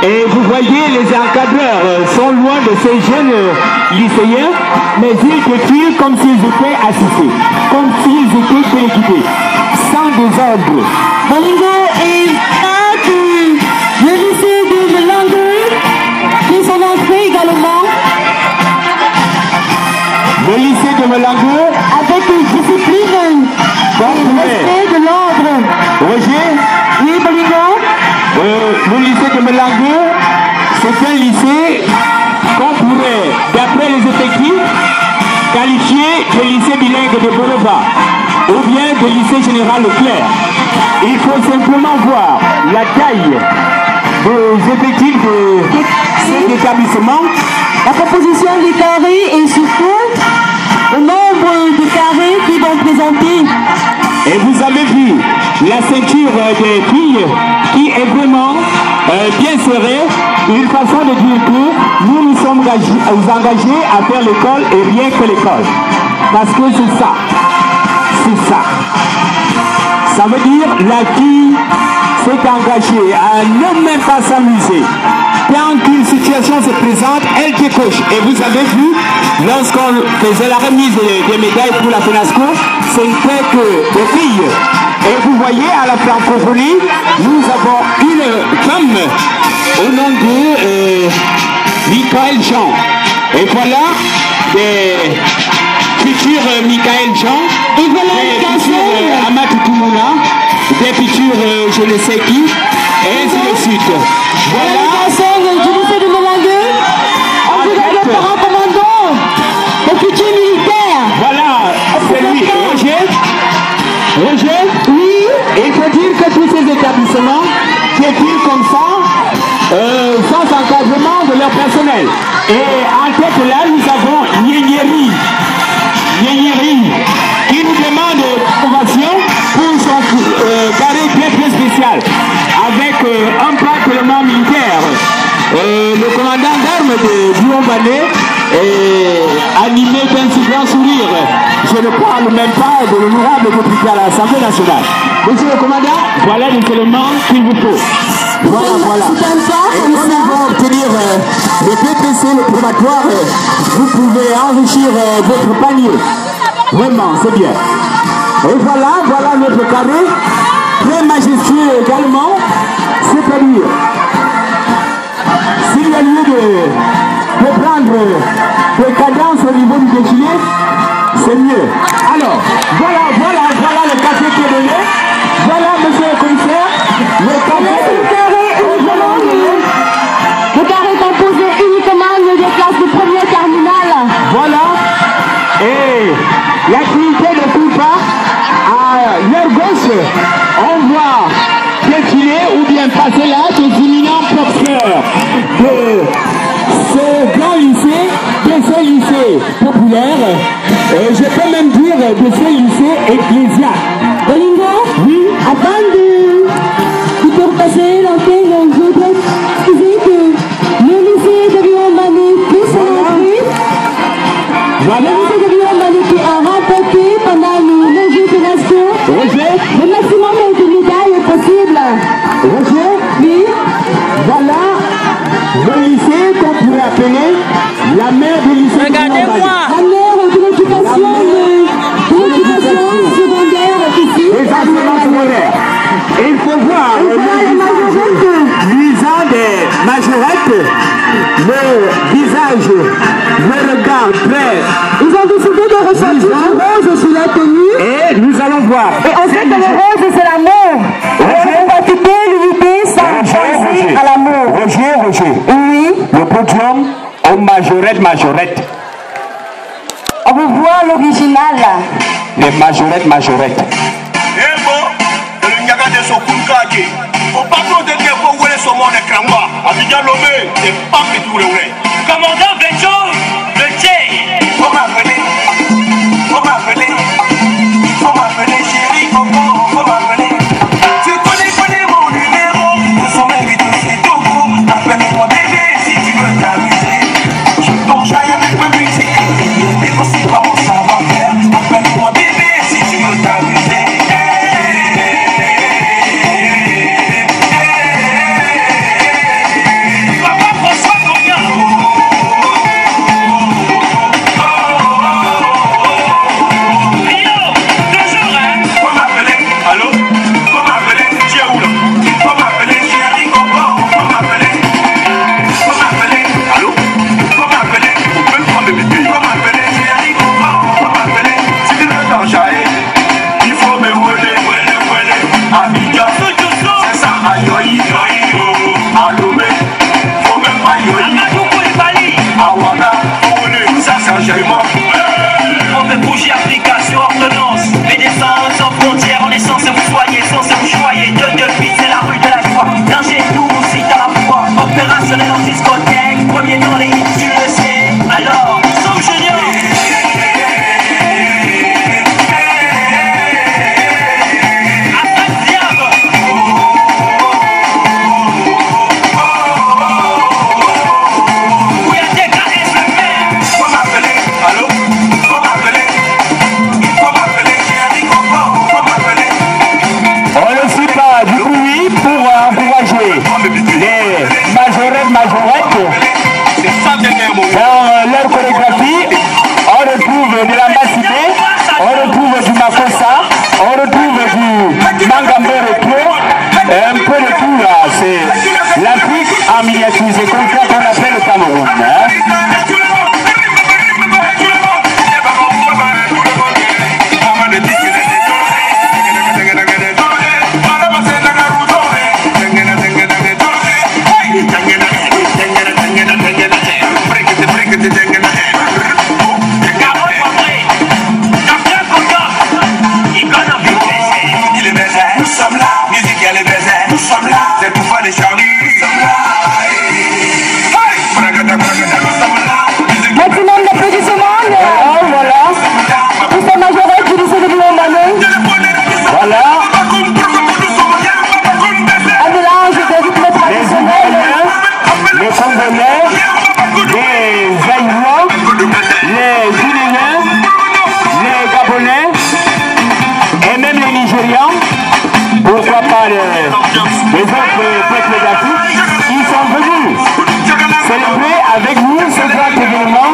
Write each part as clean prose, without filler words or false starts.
Et vous voyez, les encadreurs sont loin de ces jeunes lycéens, mais ils défilent comme s'ils étaient assistés, comme s'ils étaient téléguidés, sans désordre. Bolingo est là le lycée de Melangue, qui sont entrés également. Le lycée de Melangue, avec une discipline, respect de l'ordre. Roger? Oui, Bolingo? Le lycée de Melangue, c'est un lycée qu'on pourrait, d'après les effectifs, qualifier de lycée bilingue de Borova ou bien de lycée général Leclerc. Il faut simplement voir la taille des effectifs de cet établissement. La composition des carrés et surtout le nombre de carrés qui vont présenter. Et vous avez vu la ceinture des filles qui est vraiment bien serrée. Une façon de dire que nous nous sommes engagés à faire l'école et rien que l'école. Parce que c'est ça. C'est ça. Ça veut dire la fille s'est engagée à ne même pas s'amuser. Quand une situation se présente, elle décoche. Et vous avez vu, lorsqu'on faisait la remise des médailles pour la FENASCO, ce n'était que des filles. Et vous voyez, à la francophonie, nous avons une femme au nom de Michael Jean. Et voilà des futurs Michael Jean, et voilà des futurs Amatou Toumouna, des futurs je ne sais qui, et ainsi de suite. Voilà. Du lycée de Melangue, on dirait le grand commandant, le futur militaire. Voilà, c'est lui. Roger? Roger? Oui. Il faut dire que tous ces établissements défilent comme ça, sans encadrement de leur personnel. Et en tête là, nous avons Nienieri, qui nous demande formation pour son carré très spécial, avec un parlement militaire. Le commandant d'armes de Dion-Bané est animé d'un si grand sourire. Je ne parle même pas de l'honorable député à l'Assemblée nationale. Monsieur le commandant, voilà les éléments qu'il vous faut. Voilà. Et comme ils vont obtenir le PPC, le probatoire, vous pouvez enrichir votre panier. Vraiment, c'est bien. Et voilà notre carré, très majestueux également, c'est-à-dire, s'il y a lieu de prendre des cadences au niveau du défilé, c'est mieux. Alors, voilà le café qui est donné. Voilà, monsieur le commissaire, le café. Le carré composé uniquement des classes de première terminale. Voilà. Et l'activité ne coule pas. À leur gauche, on voit défiler ou bien passer là des imminents professeurs de ce grand lycée, de ce lycée populaire, et je peux même dire de ce lycée ecclésial. Bolingo? Oui. Avant de repasser l'antenne, je voudrais préciser que le lycée de Lyon-Mané fait son entrée. Voilà. Le lycée de Lyon-Mané qui a remporté pendant le jeu de nation le maximum de médailles possible. Roger? Oui. Voilà le lycée qu'on pourrait appeler la mère du lycée. Regardez-moi. La mère de l'éducation secondaire ici. Les enseignements secondaires. Il faut voir l'usant des majorettes, le visage, le regard très. Ils ont décidé de ressortir le rose sur la tenue. Et nous allons voir. Et on sait que le rose c'est l'amour. On va quitter l'unité sans penser à l'amour. Roger. Oui. Le podium aux majorettes. On veut voir l'original. Les majorettes. Eh bon, le nyaga de Sokunkaki. Au patron de Képo, où est son monde de Kramba? Abidjan Lomé, c'est pas que tout le vrai. Commandant Benjo, le Tché. On m'appeler chérie, on m'appeler. Tu connais mon numéro, nous sommes invités chez Togo. Appelle-moi bébé si tu veux t'amuser. Je tombe j'aille avec ma musique, mais aussi pas mon savoir-faire. Appelle-moi bébé si tu veux t'amuser. l'enchaînement. On fait bouger application, ordonnance. Médecins sans frontières, on est censé vous soigner, censé vous choyer. Depuis c'est la rue de la joie. Danger tout, si t'as la foi. Opérationnel en discothèque, premier dans les hits, tu le sais. Alors, Somme Junior. Dans leur chorégraphie, on retrouve de la Massité, on retrouve du Makossa, on retrouve du Mangambere, un peu de tout là. C'est l'Afrique en miniature, c'est comme ça qu'on appelle le Cameroun. Maximum d'applaudissements. Voilà. Lycée Majorette du lycée de Lyon-Mané. Voilà. Un mélange de rythmes traditionnels. Les Congolais, les Zaïrois, les Guinéens, les Gabonais et même les Nigérians, pourquoi pas les autres peuples d'Afrique, ils sont venus célébrer avec nous ce grand événement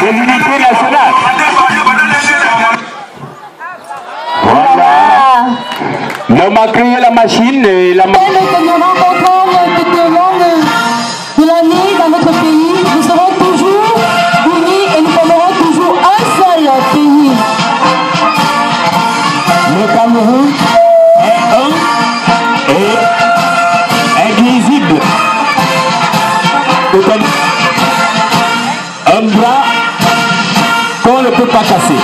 de l'unité nationale. Voilà. L'homme a créé la machine et la machine. Que nous rencontrons tout au long de l'année dans notre pays, nous serons toujours unis et nous formerons toujours un seul pays. Le Cameroun est un et indivisible. Un bras qu'on ne peut pas casser.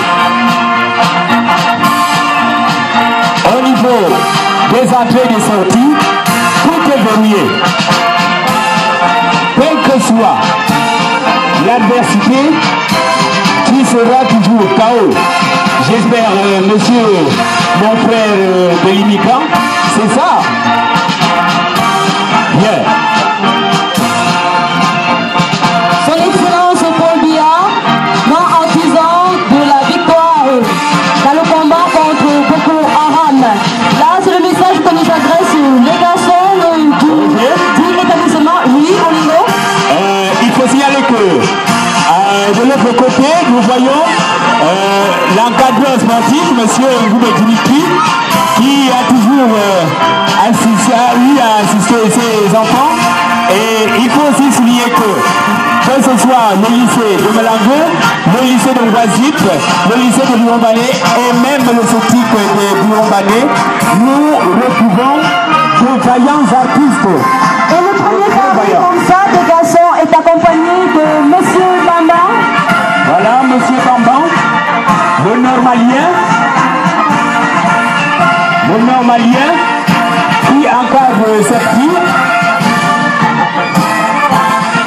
Au niveau des entrées et des sorties, tout est verrouillé. Quelle que soit l'adversité, qui sera toujours KO. J'espère, monsieur, mon frère de l'immigrant, c'est ça. Bien. Son Excellence Paul Biya, grand artisan de la victoire dans le combat contre Boko Haram. Là, c'est le message que nous adresse les garçons du établissement Louis Olino. Il faut signaler que de l'autre côté, nous voyons l'encadreur sportif, monsieur Ngoube Dimitri, qui a toujours assisté ses enfants. Et il faut aussi souligner que ce soit le lycée de Melango, le lycée de Ouazip, le lycée de Biombané et même le sceptique de Biombané, nous retrouvons de vaillants artistes. Et le premier carré comme ça de garçons est accompagné de monsieur Bamba. Voilà, monsieur Bamba, le normalien qui encadre cette fille.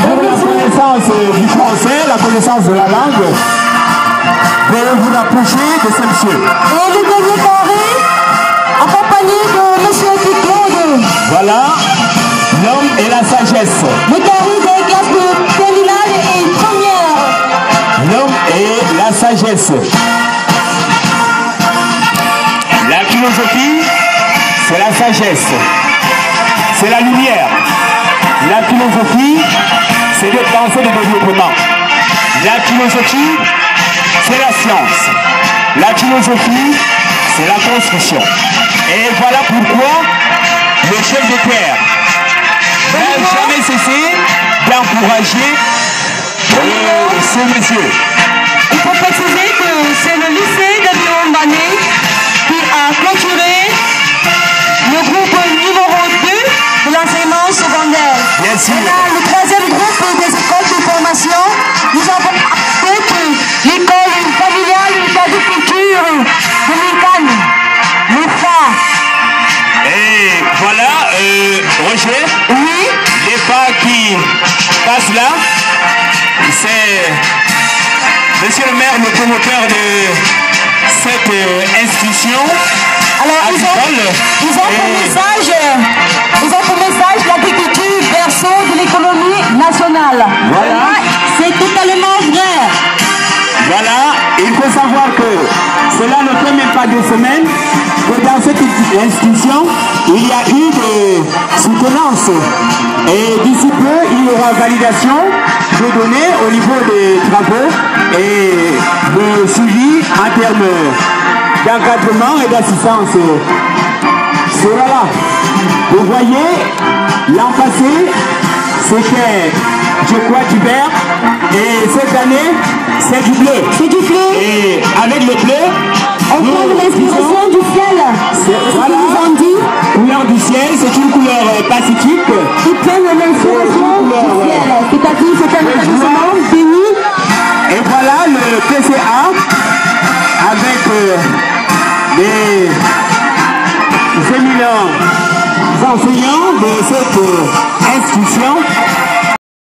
Pour la connaissance du français, la connaissance de la langue, veuillez vous rapprocher de ce monsieur. Et le dernier carré, accompagné de monsieur Piquet. Voilà, l'homme et la sagesse. Le carré des classes de terminale et première. L'homme et la sagesse. La philosophie, c'est la sagesse. C'est la lumière. La philosophie, c'est des pensées de développement. La philosophie, c'est la science. La philosophie, c'est la construction. Et voilà pourquoi le chef de terre n'a jamais cessé d'encourager ce monsieur. Il faut préciser que c'est le lycée de Biombané qui a clôturé le groupe numéro 2 de l'enseignement secondaire. Bien sûr. Et là, le troisième groupe des écoles de formation, nous avons appris que qui passe là, c'est monsieur le maire, le promoteur de cette institution. Alors, ils ont pour message l'agriculture berceau de l'économie nationale. Voilà. C'est totalement vrai. Voilà, il faut savoir que cela ne fait même pas 2 semaines que dans cette institution, il y a eu des soutenances. Et d'ici peu, il y aura validation des données au niveau des travaux et de suivi en termes d'encadrement et d'assistance. Cela là, vous voyez, l'an passé, c'était, je crois, du vert, et cette année, c'est du bleu. C'est du bleu. Et avec le bleu, on prend l'inspiration du ciel. Voilà, ils ont dit. Couleur du ciel, c'est une couleur pacifique. Ils prennent l'inspiration du ciel. C'est-à-dire, c'est un établissement béni. Et voilà le PCA avec les éminents enseignants de cette institution